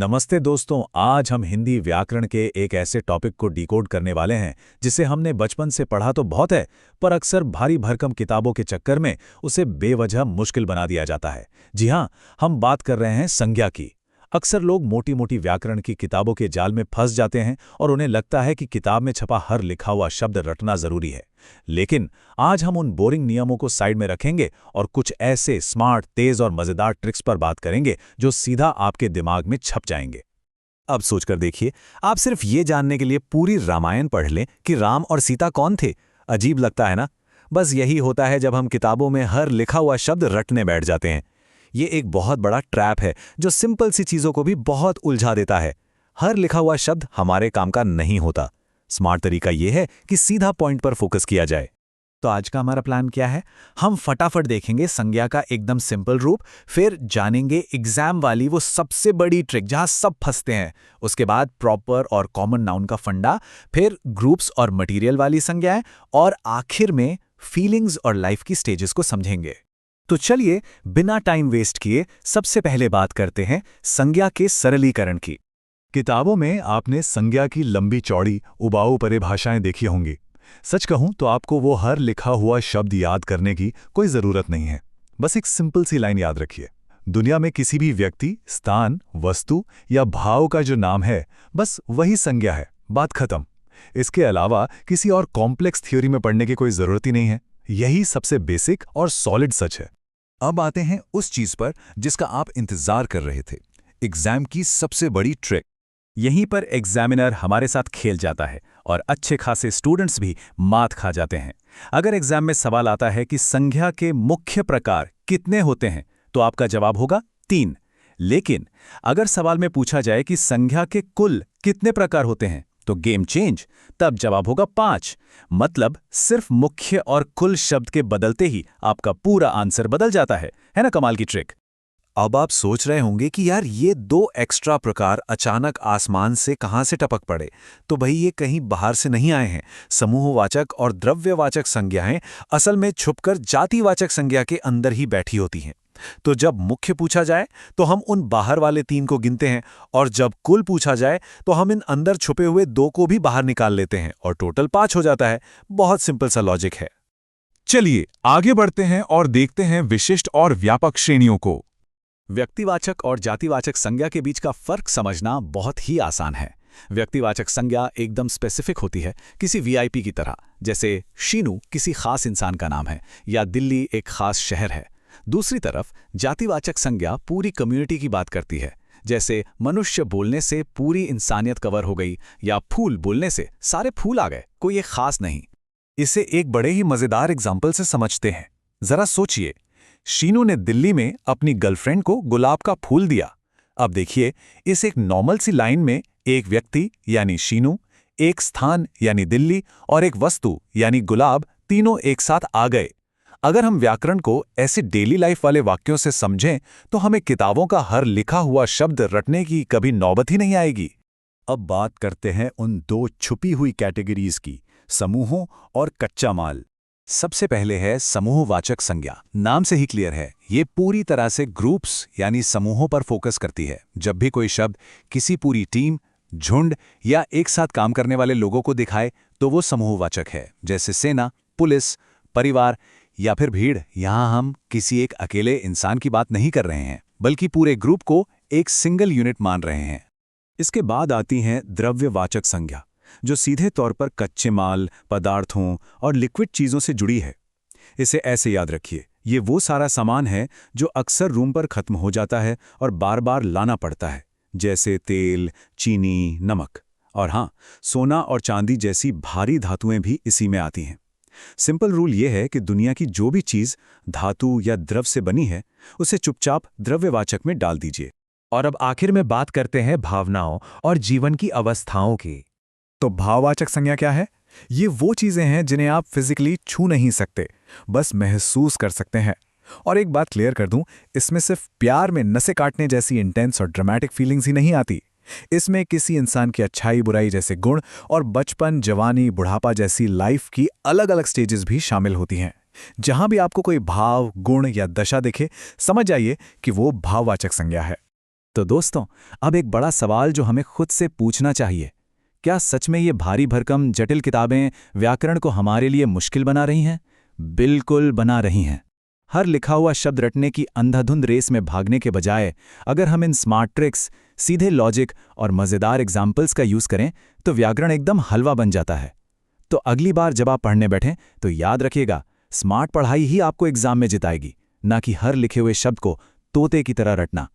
नमस्ते दोस्तों। आज हम हिंदी व्याकरण के एक ऐसे टॉपिक को डिकोड करने वाले हैं जिसे हमने बचपन से पढ़ा तो बहुत है, पर अक्सर भारी भरकम किताबों के चक्कर में उसे बेवजह मुश्किल बना दिया जाता है। जी हाँ, हम बात कर रहे हैं संज्ञा की। अक्सर लोग मोटी मोटी व्याकरण की किताबों के जाल में फंस जाते हैं और उन्हें लगता है कि किताब में छपा हर लिखा हुआ शब्द रटना जरूरी है। लेकिन आज हम उन बोरिंग नियमों को साइड में रखेंगे और कुछ ऐसे स्मार्ट, तेज और मजेदार ट्रिक्स पर बात करेंगे जो सीधा आपके दिमाग में छप जाएंगे। अब सोचकर देखिए, आप सिर्फ ये जानने के लिए पूरी रामायण पढ़ लें कि राम और सीता कौन थे। अजीब लगता है ना? बस यही होता है जब हम किताबों में हर लिखा हुआ शब्द रटने बैठ जाते हैं। ये एक बहुत बड़ा ट्रैप है जो सिंपल सी चीजों को भी बहुत उलझा देता है। हर लिखा हुआ शब्द हमारे काम का नहीं होता। स्मार्ट तरीका यह है कि सीधा पॉइंट पर फोकस किया जाए। तो आज का हमारा प्लान क्या है? हम फटाफट देखेंगे संज्ञा का एकदम सिंपल रूप, फिर जानेंगे एग्जाम वाली वो सबसे बड़ी ट्रिक जहां सब फंसते हैं, उसके बाद प्रॉपर और कॉमन नाउन का फंडा, फिर ग्रुप्स और मटेरियल वाली संज्ञाएं, और आखिर में फीलिंग्स और लाइफ की स्टेजेस को समझेंगे। तो चलिए बिना टाइम वेस्ट किए सबसे पहले बात करते हैं संज्ञा के सरलीकरण की। किताबों में आपने संज्ञा की लंबी चौड़ी उबाऊ परिभाषाएं देखी होंगी। सच कहूं तो आपको वो हर लिखा हुआ शब्द याद करने की कोई जरूरत नहीं है। बस एक सिंपल सी लाइन याद रखिए। दुनिया में किसी भी व्यक्ति, स्थान, वस्तु या भाव का जो नाम है, बस वही संज्ञा है। बात खत्म। इसके अलावा किसी और कॉम्प्लेक्स थ्योरी में पढ़ने की कोई जरूरत ही नहीं है। यही सबसे बेसिक और सॉलिड सच है। अब आते हैं उस चीज पर जिसका आप इंतजार कर रहे थे, एग्जाम की सबसे बड़ी ट्रिक। यहीं पर एग्जामिनर हमारे साथ खेल जाता है और अच्छे खासे स्टूडेंट्स भी मात खा जाते हैं। अगर एग्जाम में सवाल आता है कि संज्ञा के मुख्य प्रकार कितने होते हैं, तो आपका जवाब होगा 3। लेकिन अगर सवाल में पूछा जाए कि संज्ञा के कुल कितने प्रकार होते हैं, तो गेम चेंज, तब जवाब होगा 5। मतलब सिर्फ मुख्य और कुल शब्द के बदलते ही आपका पूरा आंसर बदल जाता है ना? कमाल की ट्रिक। अब आप सोच रहे होंगे कि यार ये 2 एक्स्ट्रा प्रकार अचानक आसमान से कहां से टपक पड़े। तो भाई ये कहीं बाहर से नहीं आए हैं। समूहवाचक और द्रव्यवाचक संज्ञाएं असल में छुपकर जातिवाचक संज्ञा के अंदर ही बैठी होती हैं। तो जब मुख्य पूछा जाए तो हम उन बाहर वाले 3 को गिनते हैं, और जब कुल पूछा जाए तो हम इन अंदर छुपे हुए 2 को भी बाहर निकाल लेते हैं और टोटल 5 हो जाता है। बहुत सिंपल सा लॉजिक है। चलिए आगे बढ़ते हैं और देखते हैं विशिष्ट और व्यापक श्रेणियों को। व्यक्तिवाचक और जातिवाचक संज्ञा के बीच का फर्क समझना बहुत ही आसान है। व्यक्तिवाचक संज्ञा एकदम स्पेसिफिक होती है, किसी वीआईपी की तरह, जैसे शीनू किसी खास इंसान का नाम है या दिल्ली एक खास शहर है। दूसरी तरफ जातिवाचक संज्ञा पूरी कम्युनिटी की बात करती है, जैसे मनुष्य बोलने से पूरी इंसानियत कवर हो गई, या फूल बोलने से सारे फूल आ गए, कोई एक खास नहीं। इसे एक बड़े ही मजेदार एग्जाम्पल से समझते हैं। जरा सोचिए, शीनू ने दिल्ली में अपनी गर्लफ्रेंड को गुलाब का फूल दिया। अब देखिए, इस एक नॉर्मल सी लाइन में एक व्यक्ति यानी शीनू, एक स्थान यानी दिल्ली, और एक वस्तु यानी गुलाब, तीनों एक साथ आ गए। अगर हम व्याकरण को ऐसे डेली लाइफ वाले वाक्यों से समझें तो हमें किताबों का हर लिखा हुआ शब्द रटने की कभी नौबत ही नहीं आएगी। अब बात करते हैं उन 2 छुपी हुई कैटेगरीज की, समूहों और कच्चा माल। सबसे पहले है समूहवाचक संज्ञा। नाम से ही क्लियर है, ये पूरी तरह से ग्रुप्स यानी समूहों पर फोकस करती है। जब भी कोई शब्द किसी पूरी टीम, झुंड या एक साथ काम करने वाले लोगों को दिखाए तो वो समूहवाचक है, जैसे सेना, पुलिस, परिवार या फिर भीड़। यहां हम किसी एक अकेले इंसान की बात नहीं कर रहे हैं, बल्कि पूरे ग्रुप को एक सिंगल यूनिट मान रहे हैं। इसके बाद आती हैं द्रव्यवाचक संज्ञा, जो सीधे तौर पर कच्चे माल, पदार्थों और लिक्विड चीजों से जुड़ी है। इसे ऐसे याद रखिए, ये वो सारा सामान है जो अक्सर रूम पर खत्म हो जाता है और बार बार लाना पड़ता है, जैसे तेल, चीनी, नमक। और हाँ, सोना और चांदी जैसी भारी धातुएं भी इसी में आती हैं। सिंपल रूल ये है कि दुनिया की जो भी चीज धातु या द्रव से बनी है, उसे चुपचाप द्रव्यवाचक में डाल दीजिए। और अब आखिर में बात करते हैं भावनाओं और जीवन की अवस्थाओं की। तो भाववाचक संज्ञा क्या है? ये वो चीजें हैं जिन्हें आप फिजिकली छू नहीं सकते, बस महसूस कर सकते हैं। और एक बात क्लियर कर दूं, इसमें सिर्फ प्यार में नसें काटने जैसी इंटेंस और ड्रामेटिक फीलिंग्स ही नहीं आती। इसमें किसी इंसान की अच्छाई बुराई जैसे गुण और बचपन, जवानी, बुढ़ापा जैसी लाइफ की अलग अलग स्टेजेस भी शामिल होती हैं। जहां भी आपको कोई भाव, गुण या दशा दिखे, समझ जाइए कि वो भाववाचक संज्ञा है। तो दोस्तों, अब एक बड़ा सवाल जो हमें खुद से पूछना चाहिए, क्या सच में ये भारी भरकम जटिल किताबें व्याकरण को हमारे लिए मुश्किल बना रही हैं? बिल्कुल बना रही हैं। हर लिखा हुआ शब्द रटने की अंधाधुंध रेस में भागने के बजाय अगर हम इन स्मार्ट ट्रिक्स, सीधे लॉजिक और मज़ेदार एग्जाम्पल्स का यूज़ करें तो व्याकरण एकदम हलवा बन जाता है। तो अगली बार जब आप पढ़ने बैठें तो याद रखिएगा, स्मार्ट पढ़ाई ही आपको एग्जाम में जिताएगी, ना कि हर लिखे हुए शब्द को तोते की तरह रटना।